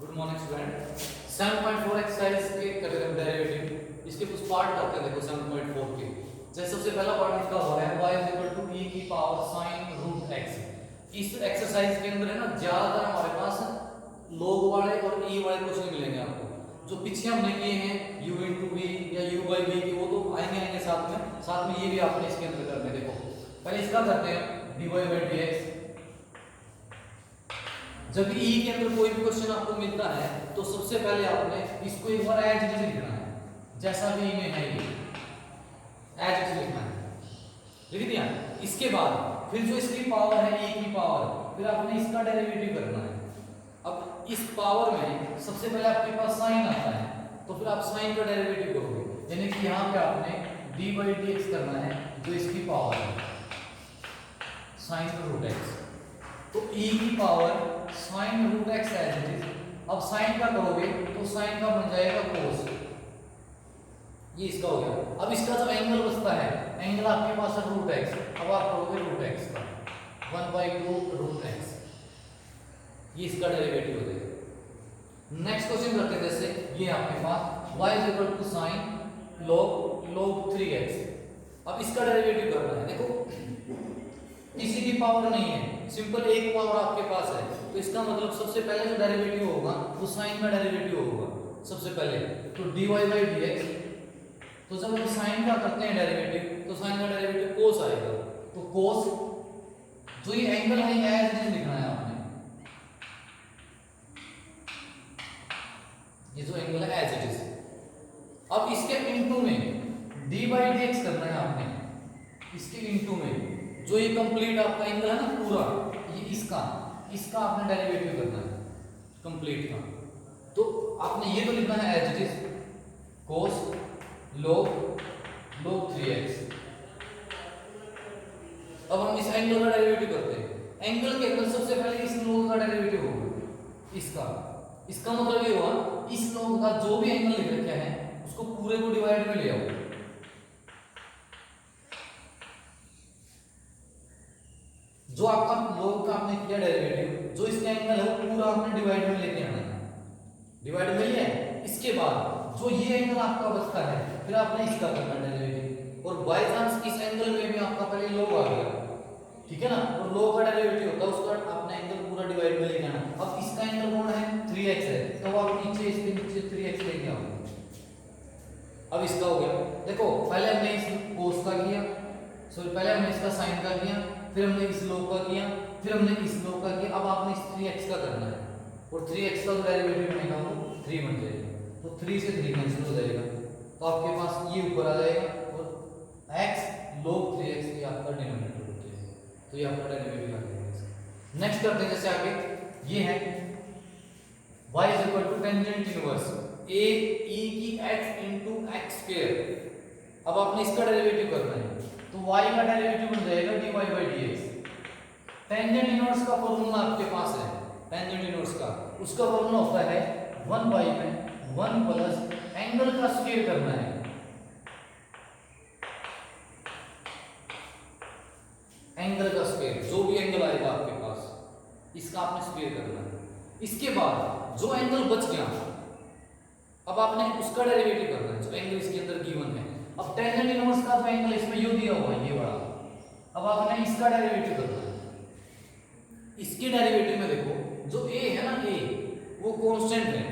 Good morning student. 7.4 exercise के कर रहे हैं डेरिवेटिव। इसके कुछ पार्ट करते हैं। देखो 7.4 के जैसे सबसे पहला पार्ट इसका हो रहा है y = e की पावर sin रूट x। इस एक्सरसाइज के अंदर है ना ज्यादातर हमारे पास log वाले और e वाले कुछ नहीं मिलेंगे आपको। जो पीछे हमने किए हैं u * v या u/v के वो तो आएंगे साथ में ये भी आपने इसके अंदर करने। देखो पहले इसका करते हैं dy/dx। जब e के अंदर कोई भी क्वेश्चन आपको मिलता है तो सबसे पहले आपने इसको एक बार एज इट इज लिखना है, जैसा भी में है ये एज इट इज लिखना है। लिख दिया। इसके बाद फिर जो इसकी पावर है e की पावर, फिर आपने इसका डेरिवेटिव करना है। अब इस पावर में सबसे पहले आपके पास साइन आता है तो फिर आप साइन का डेरिवेटिव करोगे, यानी कि यहाँ पे आपने d/dx करना है जो इसकी पावर है sin रूट x। तो e की power sin root x as it is. अब साइन का करोगे तो साइन का बन जाएगा cos। ये इसका हो गया। अब इसका जो एंगल बचता है, एंगल आपके पास है रूट x। अब आप करोगे रूट x का 1/2 रूट x। ये इसका डेरिवेटिव हो जाएगा। नेक्स्ट क्वेश्चन करते हैं। जैसे ये आपके पास y = sin log 3x। अब इसका डेरिवेटिव करना है। देखो किसी की पावर नहीं है, सिंपल एक पावर आपके पास है, तो इसका मतलब सबसे पहले जो डेरिवेटिव होगा वो साइन का डेरिवेटिव होगा सबसे पहले। तो dy/dx, तो जब हम साइन का करते हैं डेरिवेटिव तो साइन का डेरिवेटिव cos आएगा। तो cos जो ये एंगल है एज इट इज लिखना है आपने। ये जो एंगल है एज इट इज। अब इसके इनटू में dy/dx करना है आपने। इसके इनटू में जो ये कंप्लीट आपका एंगल है ना पूरा, ये इसका आपने डेरिवेटिव करना है कंप्लीट का। तो आपने ये तो लिखना है as it is cos log 3x। अब हम इस एंगल का डेरिवेटिव करते हैं। एंगल के अंदर सबसे पहले इस log का डेरिवेटिव होगा इसका मतलब ये हुआ इस log का जो भी एंगल लिख रखा है उसको पूरे को डिवाइड में ले आओ। जो आपका log का आपने किया डेरिवेटिव, जो इसका एंगल है वो पूरा आपने डिवाइड में लेके आना है। डिवाइड में लिया। इसके बाद जो ये एंगल आपका बचता है फिर आपने इसका करना डेरिवेटिव। और बाय चांस इस एंगल में भी आपका पहले log आ गया, ठीक है ना, और log का डेरिवेटिव होता है उसका आपने एंगल पूरा डिवाइड में लेके आना। अब इसका एंगल कौन है 3x है, तो आप नीचे इसके नीचे 3x लेके आओ। अब इसका हो गया। देखो पहले हमने इस cos का किया, पहले हमने इसका sin का किया, फिर हमने इस log का किया, फिर हमने इस log का किया। अब आपने इस 3x का करना है और 3x का डेरिवेटिव बनेगा वो 3 बन जाएगा। तो 3 से 3 कैंसिल हो जाएगा, तो आपके पास ये ऊपर आ जाएगा और x log 3x ये आपका डिनोमिनेटर हो जाएगा। तो ये आपका डेरिवेटिव आ जाएगा। नेक्स्ट करते हैं। जैसे आगे ये है y = tangent inverse a e की x * x²। अब आपने इसका डेरिवेटिव करना है तो y का डेरिवेटिव बन जाएगा dy/dx। टेंजेंट इनवर्स का फॉर्मूला आपके पास है। टेंजेंट इनवर्स का उसका फॉर्मूला होता है 1/1 प्लस एंगल का स्क्वायर करना है। एंगल का स्क्वायर, जो भी एंगल आएगा आपके पास इसका आपने स्क्वायर करना है। इसके बाद जो एंगल बच गया अब आपने उसका डेरिवेटिव करना है जो एंगल इसके अंदर गिवन है। अब टेंजेंट इनवर्स का जो एंगल इसमें यू दिया हुआ है ये वाला, अब आपने इसका डेरिवेटिव करना है। इसके डेरिवेटिव में देखो जो a है ना a वो कांस्टेंट है।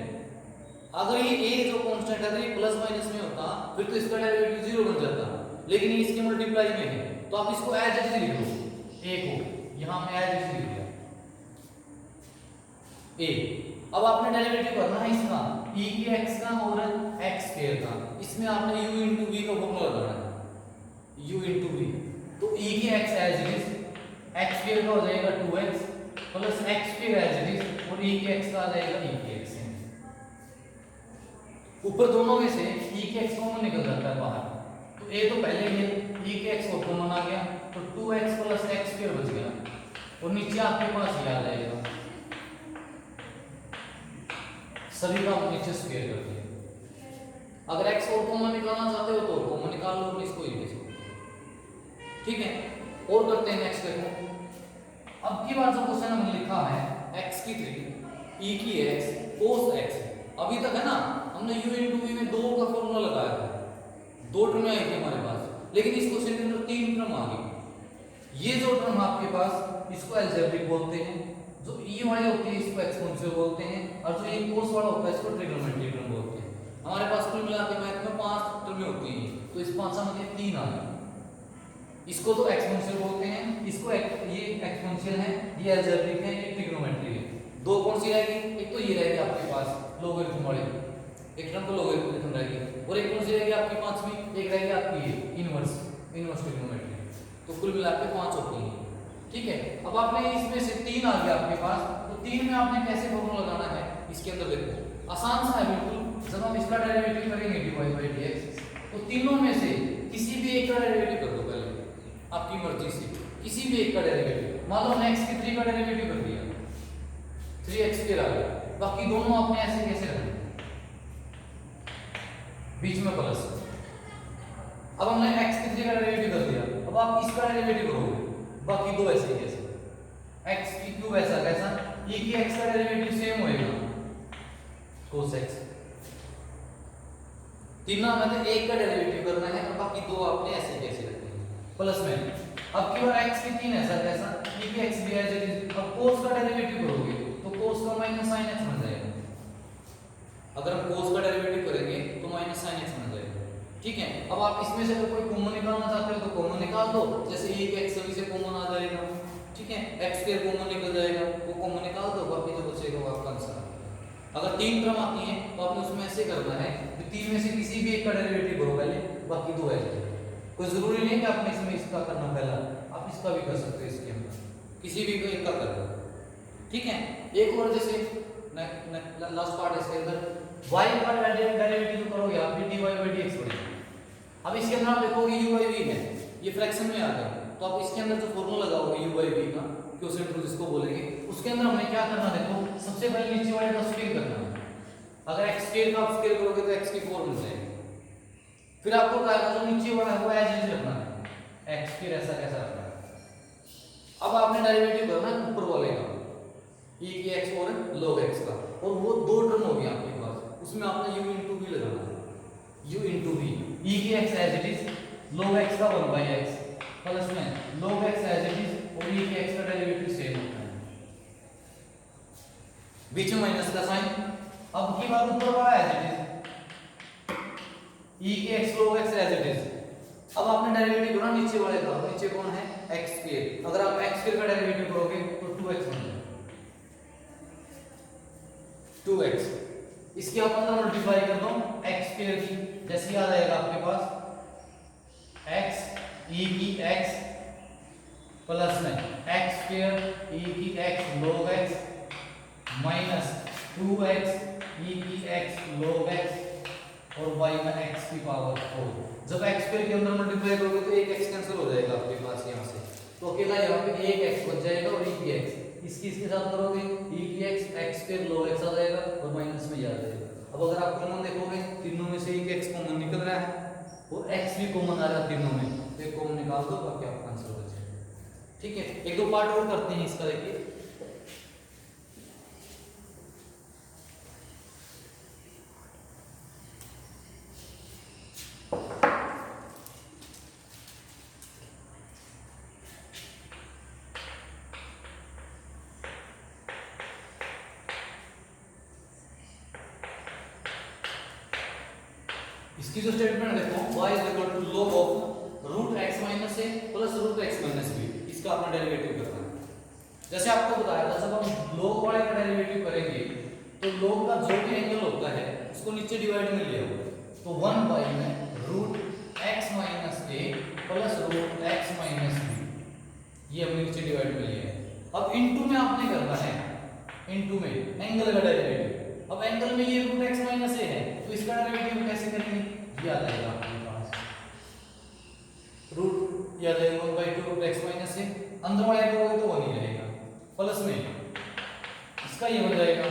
अगर ये a जो कांस्टेंट है, अगर ये प्लस माइनस में होता फिर तो इसका डेरिवेटिव 0 बन जाता, लेकिन ये इसके मल्टीप्लाई में है तो आप इसको एज इट इज लिख लो। a को यहां में एज इट इज लिख दिया a। अब आपने डेरिवेटिव करना है इसका e की x का और x² का। इसमें आपने u * v का फॉर्मूला लगाना है u * v। तो e की x as it is x² का हो जाएगा 2x plus x² as it is और e की x का आ जाएगा e की x। ऊपर दोनों में से e की x कॉमन निकल जाता है बाहर, तो a तो पहले ही है, e की x कॉमन आ गया तो 2x प्लस x² बच गया और नीचे आपके पास ये आ जाएगा। सभी का नीचे स्क्वायर कर दिया। अगर x और कॉमन निकालना चाहते हो तो कॉमन निकाल लो और इसको ये ठीक है। और करते हैं नेक्स्ट देखो। अब की बार जो क्वेश्चन हमने लिखा है x की 3 ई की एक्स कोस एक्स। अभी तक है ना हमने u इंटू वी में 2 का फॉर्मूला लगाया था, 2 टर्म आई थी हमारे पास, लेकिन इस क्वेश्चन के अंदर 3 टर्म आ गई। ये जो टर्म आपके पास इसको अलजेब्रिक बोलते हैं, जो ई वाली होती है इसको एक्सपोनेंशियल बोलते हैं, और जो ये कोस वाला होता है इसको ट्रिग्नोमेट्रिक टर्म बोलते हैं। हमारे पास कुल मिला के मैथ में 5 टर्में होती हैं, तो इस 5 में 3 आ गई। इसको तो एक्सपोनेंशियल बोलते हैं, इसको ये एक्सपोनेंशियल है, ये अलजेब्रिक है, ये ट्रिग्नोमेट्री है। 2 कौन सी रहेगी? एक तो ये रहेगी आपके पास लोगरिथम वाली, एक टर्म तो लोगरिथम रहेगी, और एक कौन सी रहेगी आपकी पांचवी? एक रहेगी आपकी ये इनवर्स ट्रिग्नोमेट्री। तो कुल मिला के 5 होती हैं। ठीक है, अब आपने इसमें से 3 आ गया आपके पास, तो 3 में आपने कैसे फॉर्मूला लगाना है इसके अंदर देखो, आसान सा है बिल्कुल। जब हम इसका डेरिवेटिव करेंगे dy/dx, तो तीनों में से किसी भी एक का डेरिवेटिव कर दो पहले, आपकी मर्जी से किसी भी एक का डेरिवेटिव। मान लो हमने x की 3 का डेरिवेटिव कर दिया, 3x² आ गया, बाकी दोनों आपने ऐसे कैसे रखने, बीच में प्लस। अब हमने x की 3 का डेरिवेटिव कर दिया, अब आप इसका डेरिवेटिव करोगे, बाकी दो ऐसे ही कैसे, x की क्यूब ऐसा कैसा, e की x का डेरिवेटिव सेम होएगा cos x। तीनों में एक का डेरिवेटिव करना है, और बाकी दो आपने ऐसे कैसे रखने हैं प्लस में। अब की बार x की 3 ऐसा कैसा, e की x भी ऐसे। अब cos का डेरिवेटिव करोगे तो cos का माइनस sin x बन जाएगा। अगर हम cos का डेरिवेटिव करेंगे तो माइनस sin x बन जाएगा। ठीक है, अब आप इसमें से अगर कोई कॉमन निकालना चाहते हो तो कॉमन निकाल दो, जैसे e की x सभी से कॉमन आ जाएगा। ठीक है, x² कॉमन निकल जाएगा, वो कॉमन निकाल दो, बाकी जो बचेगा वो आपका आंसर। अगर 3 टर्म आती हैं तो आपने उसमें ऐसे करना है कि 3 में से किसी भी एक का डेरिवेटिव करो पहले, बाकी दो ऐसे। कोई जरूरी नहीं कि आपने इसमें इसका करना पहला, आप इसका भी कर सकते हो, इसके अंदर किसी भी एक का कर दो। ठीक है, एक और जैसे लास्ट पार्ट है इसके अंदर y का डेरिवेटिव करोगे आप dy/dx पड़ेगा। अब इसके अंदर आप देखोगे u/v है, ये फ्रैक्शन में आ गया, तो आप इसके अंदर जो फॉर्मूला लगाओगे u/v का, क्वोशिएंट रूल जिसको बोलेंगे, उसके अंदर हमें क्या करना, देखो सबसे पहले नीचे वाले का स्क्वायर करना है। अगर x² का आप स्क्वायर करोगे तो x की 4 मिल जाएगी। फिर आपको क्या करना, जो नीचे वाला है वो एज इट रखना है, x² ऐसा कैसा रखना है। अब आपने डेरिवेटिव करना है ऊपर वाले का, e की x और log x का, और वो 2 टर्म हो गया आपके पास, उसमें आपने u इंटू v लगाना है, u इंटू v, e की x as it is, log x का 1/x प्लस में log x as it is, और e की x का डेरिवेटिव सेम होता है, बीच में माइनस का साइन। अब की बात ऊपर वाला एज इट इज, e की x log x as it is. अब आपने डेरिवेटिव करना नीचे वाले का, नीचे कौन है, x²। अगर आप x² का डेरिवेटिव करोगे तो 2x बन जाएगा, 2x। इसके आप अंदर मल्टीप्लाई कर दो x² की, जैसे आ जाएगा आपके पास x e की x प्लस में x² e की x log x minus 2x e की x log x और y में x की पावर 4। जब x² के अंदर मल्टीप्लाई करोगे तो एक x कैंसिल हो जाएगा आपके पास यहाँ से, तो अकेला यहाँ पे एक x बच जाएगा, और e की x इसके साथ करोगे e की x log x आ जाएगा, और माइनस में आ जाएगा। अब अगर आप कॉमन देखोगे, तीनों में से एक x कॉमन निकल रहा है, और x भी कॉमन आ रहा है तीनों में, तो एक कॉमन निकाल दो, बाकी आपका आंसर हो जाएगा। ठीक है, एक दो पार्ट और करते हैं इसका, देखिए इसकी जो स्टेटमेंट देखो, y is equal to log of root x minus a plus root x minus b, इसका अपना डेरिवेटिव करना है। जैसे आपको बताया था, जब हम log वाले का डेरिवेटिव करेंगे तो log का जो भी एंगल होता है उसको नीचे डिवाइड में ले आओ, तो 1 बाई में root x minus a plus root x minus b, ये हमने नीचे डिवाइड में लिया है। अब इनटू में आपने करना है, इनटू में एंगल का डेरिवेटिव। अब एंगल में ये रूट x माइनस a है, तो इसका डेरिवेटिव कैसे करेंगे, ये आ जाएगा आपके पास रूट, ये आ जाएगा 1/2 रूट x माइनस a, अंदर वाले करोगे तो 1 ही रहेगा, प्लस में इसका ये बन जाएगा।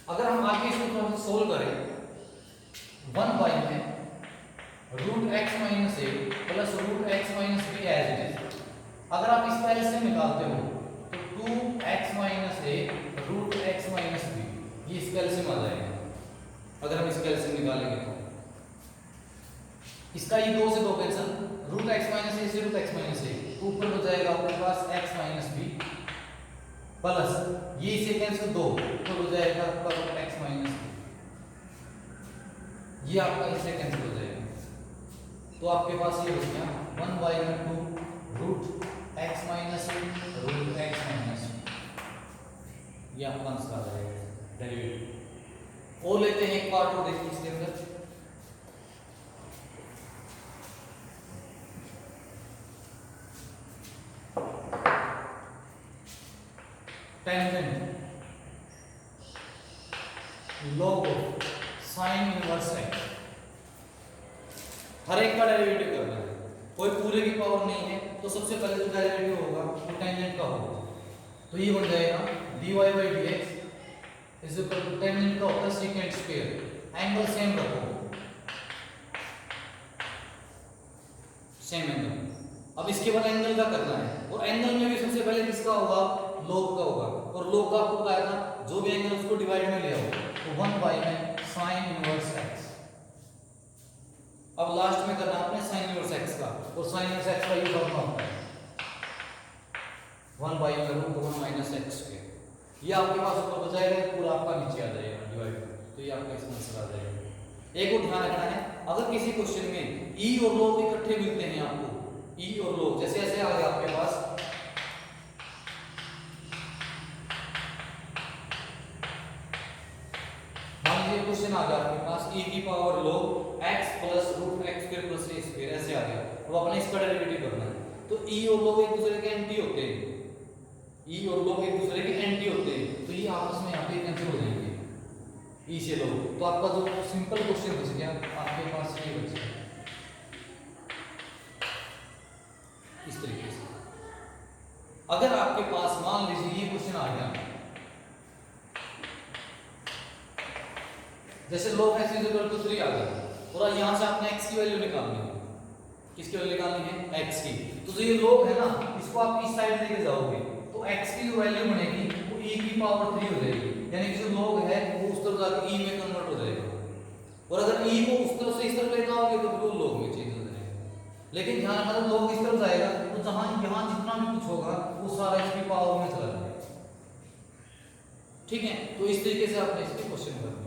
अगर हम आगे इसको थोड़ा सा सोल्व करें, 1 बाई में root x minus a plus root x minus b as it is. अगर आप इसका एलसीएम निकालते हो x minus a root x minus b, ये इसका एलसीएम आ जाएगा अगर हम इसका एलसीएम निकालेंगे तो। इसका ये 2 से 2 कैंसिल, रूट x माइनस ए से रूट x माइनस ए, तो ऊपर हो जाएगा आपके पास x माइनस बी प्लस ये इसे कैंसिल 2, तो हो जाएगा आपका रूट x माइनस बी, ये आपका इससे कैंसिल हो जाएगा। तो आपके पास ये हो गया 1/2 root x minus a root x minus b, ये आपका आंसर आ जाएगा डेरिवेटिव। और लेते हैं एक पार्ट और देखिए इसके अंदर। Tangent log of sin inverse x, हर एक का डेरिवेटिव करना है, कोई पूरे की पावर नहीं है, तो सबसे पहले जो डेरिवेटिव होगा वो टेंजेंट का होगा। तो ये बन जाएगा dy by dx is equal to tangent का होता है सेकंड स्क्वायर, एंगल सेम रखो, सेम एंगल। अब इसके बाद एंगल का करना है, और एंगल में भी सबसे पहले किसका होगा, log का होगा, और log का आपको बताया था जो भी एंगल उसको डिवाइड में ले आओ, तो 1 बाई में sin इनवर्स x। अब लास्ट में करना आपने sin इनवर्स x का, और sin इनवर्स x का यूज करना होता है 1 बाई में रूट 1 माइनस x के, ये आपके पास ऊपर बचाएगा, पूरा आपका नीचे आ जाएगा डिवाइड, तो ये आपका इसका आंसर आ जाएगा। एक और ध्यान रखना है, अगर किसी क्वेश्चन में e और log इकट्ठे मिलते हैं आपको, e और log जैसे ऐसे आ गया आपके पास, क्वेश्चन आ गया आपके पास e की power log x plus root x square plus a square, ऐसे आ गया, अब अपने इसका डेरिवेटिव करना है। तो e और log एक दूसरे के एंटी होते हैं, e और log एक दूसरे के एंटी होते हैं, तो ये आपस में यहाँ पे कैंसिल हो जाएंगे e से log, तो आपका जो सिंपल क्वेश्चन बच गया आपके पास ये बच गया इस तरीके से। अगर आपके पास मान लीजिए ये क्वेश्चन आ गया, जैसे log x is equal to 3 आ गया, और यहाँ से आपने x की वैल्यू निकालनी है, किसकी वैल्यू निकालनी है, x की। तो जो ये log है ना, इसको आप इस साइड लेके जाओगे, तो x की जो वैल्यू बनेगी वो e की पावर 3 हो जाएगी, यानी कि जो log है वो उस तरफ जाकर e में कन्वर्ट हो जाएगा, और अगर e को उस तरफ से इस तरफ लेके आओगे तो बिल्कुल log में चेंज हो जाएगा। लेकिन ध्यान रखना, log इस तरफ जाएगा तो जहां यहाँ जितना भी कुछ होगा वो सारा इसकी पावर में चला जाएगा, ठीक है। तो इस तरीके से आपने इसके क्वेश्चन कर